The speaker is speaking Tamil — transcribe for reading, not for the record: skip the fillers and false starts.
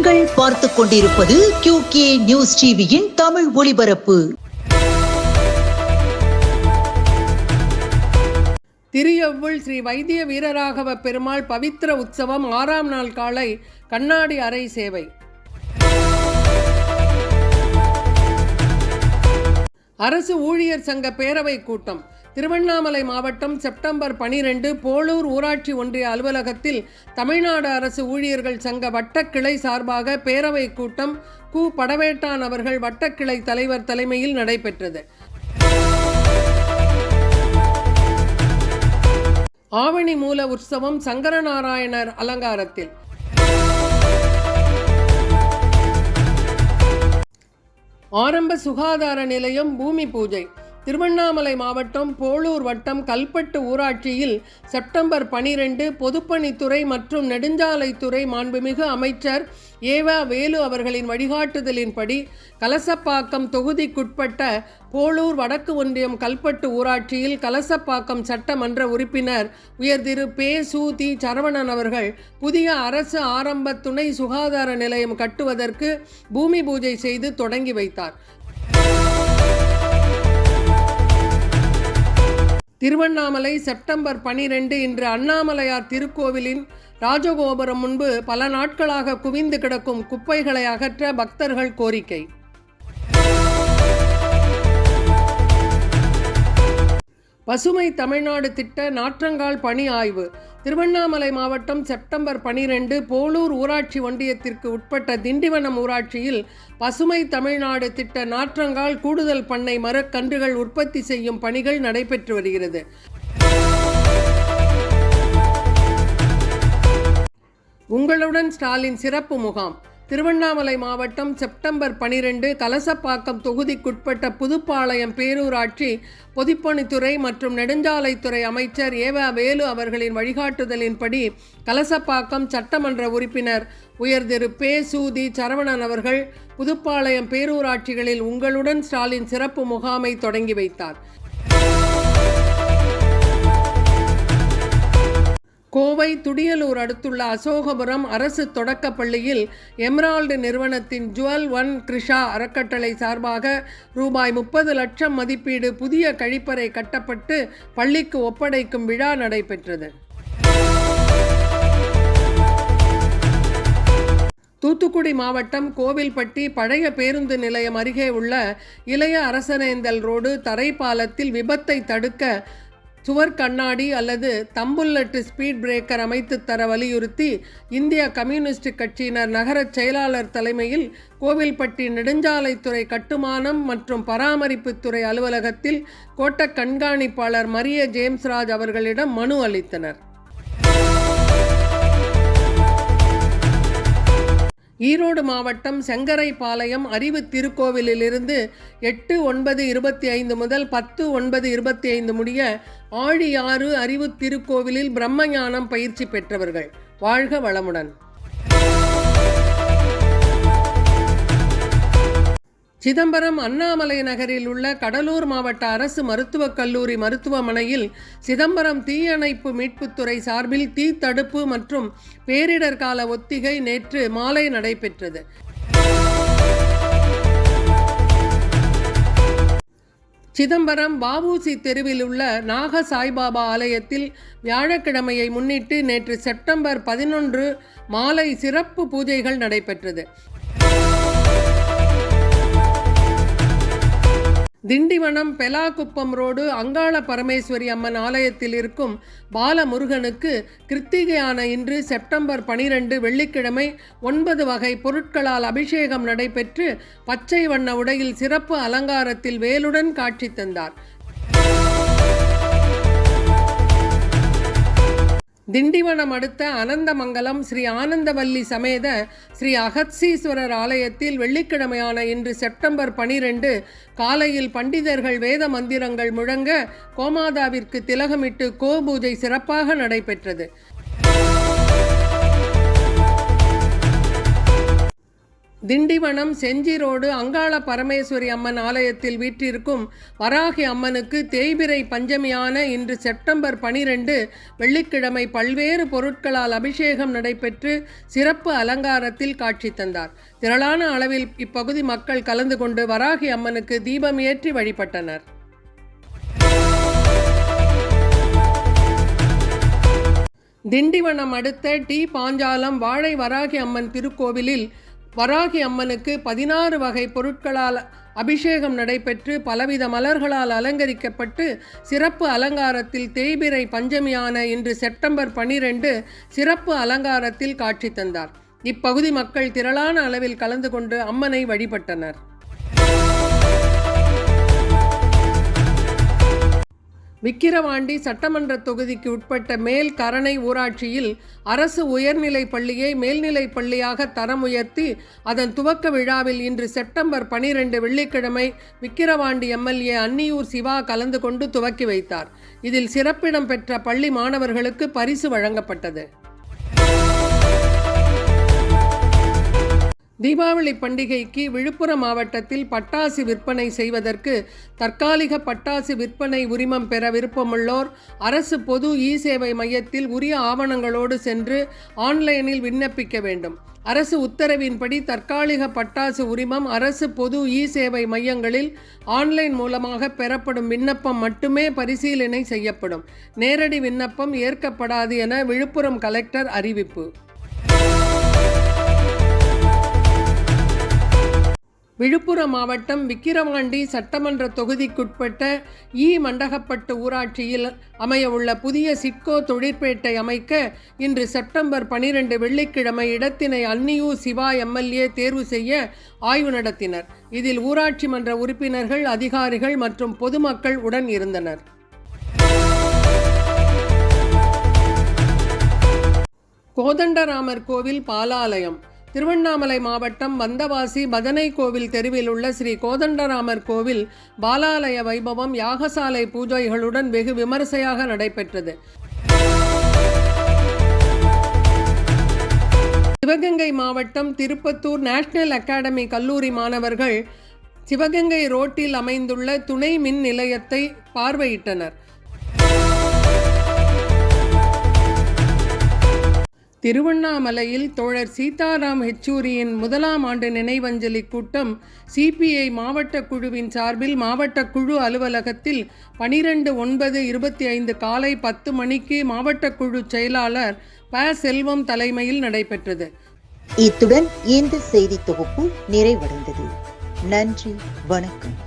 நீங்கள் பார்த்துக் கொண்டிருப்பது QK நியூஸ் டிவியின் தமிழ் ஒளிபரப்பு. திரியவ்வுள் ஸ்ரீ வைத்திய வீரராகவ பெருமாள் பவித்திர உற்சவம் 6ஆம் நாள் காலை கண்ணாடி அறை சேவை. அரசு ஊழியர் சங்க பேரவை கூட்டம். திருவண்ணாமலை மாவட்டம் செப்டம்பர் 12 போளூர் ஊராட்சி ஒன்றிய அலுவலகத்தில் தமிழ்நாடு அரசு ஊழியர்கள் சங்க வட்டக்கிளை சார்பாக பேரவை கூட்டம் கு. படவேட்டான் அவர்கள் வட்டக்கிளை தலைவர் தலைமையில் நடைபெற்றது. ஆவணி மூல உற்சவம் சங்கரநாராயணர் அலங்காரத்தில். ஆரம்ப சுகாதார நிலையம் பூமி பூஜை. திருவண்ணாமலை மாவட்டம் போளூர் வட்டம் கல்பட்டு ஊராட்சியில் செப்டம்பர் 12 பொதுப்பணித்துறை மற்றும் நெடுஞ்சாலைத்துறை மாண்புமிகு அமைச்சர் ஏவா வேலு அவர்களின் வழிகாட்டுதலின்படி கலசப்பாக்கம் தொகுதிக்குட்பட்ட போளூர் வடக்கு ஒன்றியம் கல்பட்டு ஊராட்சியில் கலசப்பாக்கம் சட்டமன்ற உறுப்பினர் உயர் திரு பே.சு.தி. சரவணன் அவர்கள் புதிய அரசு ஆரம்ப துணை சுகாதார நிலையம் கட்டுவதற்கு பூமி பூஜை செய்து தொடங்கி வைத்தார். திருவண்ணாமலை செப்டம்பர் 12 இன்று அண்ணாமலையார் திருக்கோவிலின் ராஜகோபுரம் முன்பு பல நாட்களாக குவிந்து கிடக்கும் குப்பைகளை அகற்ற பக்தர்கள் கோரிக்கை. பசுமை தமிழ்நாடு திட்ட நாற்றங்கால் பணி ஆய்வு. திருவண்ணாமலை மாவட்டம் செப்டம்பர் 12 போளூர் ஊராட்சி ஒன்றியத்திற்கு உட்பட்ட திண்டிவனம் ஊராட்சியில் பசுமை தமிழ்நாடு திட்ட நாற்றங்கால் கூடுதல் பண்ணை மரக்கன்றுகள் உற்பத்தி செய்யும் பணிகள் நடைபெற்று வருகிறது. உங்களுடன் ஸ்டாலின் சிறப்பு முகாம். திருவண்ணாமலை மாவட்டம் செப்டம்பர் 12 கலசப்பாக்கம் தொகுதிக்குட்பட்ட புதுப்பாளையம் பேரூராட்சி பொதுப்பணித்துறை மற்றும் நெடுஞ்சாலைத்துறை அமைச்சர் ஏவா வேலு அவர்களின் வழிகாட்டுதலின்படி கலசப்பாக்கம் சட்டமன்ற உறுப்பினர் உயர் திரு பே.சு.தி. சரவணன் அவர்கள் புதுப்பாளையம் பேரூராட்சிகளில் உங்களுடன் ஸ்டாலின் சிறப்பு முகாமை தொடங்கி வைத்தார். கோவை துடியலூர் அடுத்துள்ள அசோகபுரம் அரசு தொடக்கப் பள்ளியில் எமரால்டு நிறுவனத்தின் ஜுவல் ஒன் கிருஷா அறக்கட்டளை சார்பாக ரூபாய் 30 லட்சம் மதிப்பீடு புதிய கழிப்பறை கட்டப்பட்டு பள்ளிக்கு ஒப்படைக்கும் விழா நடைபெற்றது. தூத்துக்குடி மாவட்டம் கோவில்பட்டி பழைய பேருந்து நிலையம் அருகே உள்ள இளைய அரசனேந்தல் ரோடு தரைப்பாலத்தில் விபத்தை தடுக்க சுவர் கண்ணாடி அல்லது தம்புல்லட்டு ஸ்பீட் பிரேக்கர் அமைத்து தர வலியுறுத்தி இந்திய கம்யூனிஸ்ட் கட்சியினர் நகர செயலாளர் தலைமையில் கோவில்பட்டி நெடுஞ்சாலைத்துறை கட்டுமானம் மற்றும் பராமரிப்புத்துறை அலுவலகத்தில் கோட்ட கண்காணிப்பாளர் மரிய ஜேம்ஸ்ராஜ் அவர்களிடம் மனு அளித்தனர். ஈரோடு மாவட்டம் செங்கரைப்பாளையம் அறிவு திருக்கோவிலிலிருந்து 8/9/25 முதல் 10/9/25 முடிய ஆழியாறு அறிவு திருக்கோவிலில் பிரம்மஞானம் பயிற்சி பெற்றவர்கள். வாழ்க வளமுடன். சிதம்பரம் அண்ணாமலை நகரில் உள்ள கடலூர் மாவட்ட அரசு மருத்துவக் கல்லூரி மருத்துவமனையில் சிதம்பரம் தீயணைப்பு மீட்புத்துறை சார்பில் தீ தடுப்பு மற்றும் பேரிடர் கால ஒத்திகை நேற்று மாலை நடைபெற்றது. சிதம்பரம் வ.உ.சி. தெருவில் உள்ள நாக சாய்பாபா ஆலயத்தில் வியாழக்கிழமையை முன்னிட்டு நேற்று செப்டம்பர் 11 மாலை சிறப்பு பூஜைகள் நடைபெற்றது. திண்டிவனம் பெலாக்குப்பம் ரோடு அங்காள பரமேஸ்வரி அம்மன் ஆலயத்தில் இருக்கும் பாலமுருகனுக்கு கிருத்திகையான இன்று செப்டம்பர் 12 வெள்ளிக்கிழமை 9 வகை பொருட்களால் அபிஷேகம் நடைபெற்று பச்சை வண்ண உடையில் சிறப்பு அலங்காரத்தில் வேலுடன் காட்சி தந்தார். திண்டிவனம் அடுத்த அனந்தமங்கலம் ஸ்ரீ ஆனந்தவல்லி சமேத ஸ்ரீ அகத்சீஸ்வரர் ஆலயத்தில் வெள்ளிக்கிழமையான இன்று செப்டம்பர் 12 காலையில் பண்டிதர்கள் வேத மந்திரங்கள் முழங்க கோமாதாவிற்கு திலகமிட்டு கோபூஜை சிறப்பாக நடைபெற்றது. திண்டிவனம் செஞ்சி ரோடு அங்காள பரமேஸ்வரி அம்மன் ஆலயத்தில் வீற்றிருக்கும் வராகி அம்மனுக்கு தேய்பிறை பஞ்சமியான இன்று செப்டம்பர் 12 வெள்ளிக்கிழமை பல்வேறு பொருட்களால் அபிஷேகம் நடைபெற்று சிறப்பு அலங்காரத்தில் காட்சி தந்தார். திரளான அளவில் இப்பகுதி மக்கள் கலந்து கொண்டு வராகி அம்மனுக்கு தீபம் ஏற்றி வழிபட்டனர். திண்டிவனம் அடுத்த டி பாஞ்சாலம் வாழை வராகி அம்மன் திருக்கோவிலில் வராகி அம்மனுக்கு 16 வகை பொருட்களால் அபிஷேகம் நடைபெற்று பலவித மலர்களால் அலங்கரிக்கப்பட்டு சிறப்பு அலங்காரத்தில் தேய்பிறை பஞ்சமியான இன்று செப்டம்பர் 12 சிறப்பு அலங்காரத்தில் காட்சி தந்தார். இப்பகுதி மக்கள் திரளான அளவில் கலந்து கொண்டு அம்மனை வழிபட்டனர். விக்கிரவாண்டி சட்டமன்ற தொகுதிக்கு உட்பட்ட மேல் கரணை ஊராட்சியில் அரசு உயர்நிலைப் பள்ளியை மேல்நிலைப் பள்ளியாக தரம் உயர்த்தி அதன் துவக்க விழாவில் இன்று செப்டம்பர் 12 வெள்ளிக்கிழமை விக்கிரவாண்டி எம்எல்ஏ அன்னியூர் சிவா கலந்து கொண்டு துவக்கி வைத்தார். இதில் சிறப்பிடம் பெற்ற பள்ளி மாணவர்களுக்கு பரிசு வழங்கப்பட்டது. தீபாவளி பண்டிகைக்கு விழுப்புரம் மாவட்டத்தில் பட்டாசு விற்பனை செய்வதற்கு தற்காலிக பட்டாசு விற்பனை உரிமம் பெற விருப்பமுள்ளோர் அரசு பொது இ-சேவை மையத்தில் உரிய ஆவணங்களோடு சென்று ஆன்லைனில் விண்ணப்பிக்க வேண்டும். அரசு உத்தரவின்படி தற்காலிக பட்டாசு உரிமம் அரசு பொது இ-சேவை மையங்களில் ஆன்லைன் மூலமாக பெறப்படும் விண்ணப்பம் மட்டுமே பரிசீலனை செய்யப்படும். நேரடி விண்ணப்பம் ஏற்கப்படாது என விழுப்புரம் கலெக்டர் அறிவிப்பு. விழுப்புரம் மாவட்டம் விக்கிரவாண்டி சட்டமன்ற தொகுதிக்குட்பட்ட மண்டகப்பட்டு ஊராட்சியில் அமையவுள்ள புதிய சிட்கோ தொழிற்பேட்டை அமைக்க இன்று செப்டம்பர் 12 வெள்ளிக்கிழமை இடத்தினை அன்னியூர் சிவா எம்எல்ஏ தேர்வு செய்ய ஆய்வு நடத்தினர். இதில் ஊராட்சி மன்ற உறுப்பினர்கள், அதிகாரிகள் மற்றும் பொதுமக்கள் உடன் இருந்தனர். கோதண்டராமர் கோவில் பாலாலயம். திருவண்ணாமலை மாவட்டம் வந்தவாசி பதனை கோவில் தெருவில் உள்ள ஸ்ரீ கோதண்டராமர் கோவில் பாலாலய வைபவம் யாகசாலை பூஜைகளுடன் வெகு விமரிசையாக நடைபெற்றது. சிவகங்கை மாவட்டம் திருப்பத்தூர் நேஷனல் அகாடமி கல்லூரி மாணவர்கள் சிவகங்கை ரோட்டில் அமைந்துள்ள துணை மின் நிலையத்தை பார்வையிட்டனர். திருவண்ணாமலையில் தோழர் சீதாராம் யெச்சூரியின் 1ஆம் ஆண்டு நினைவஞ்சலி கூட்டம் சிபிஐ மாவட்ட குழுவின் சார்பில் மாவட்ட குழு அலுவலகத்தில் 12/9/25 காலை 10 மணிக்கு மாவட்ட குழு செயலாளர் ப. செல்வம் தலைமையில் நடைபெற்றது. இத்துடன் இந்த செய்தி தொகுப்பு நிறைவடைந்தது. நன்றி, வணக்கம்.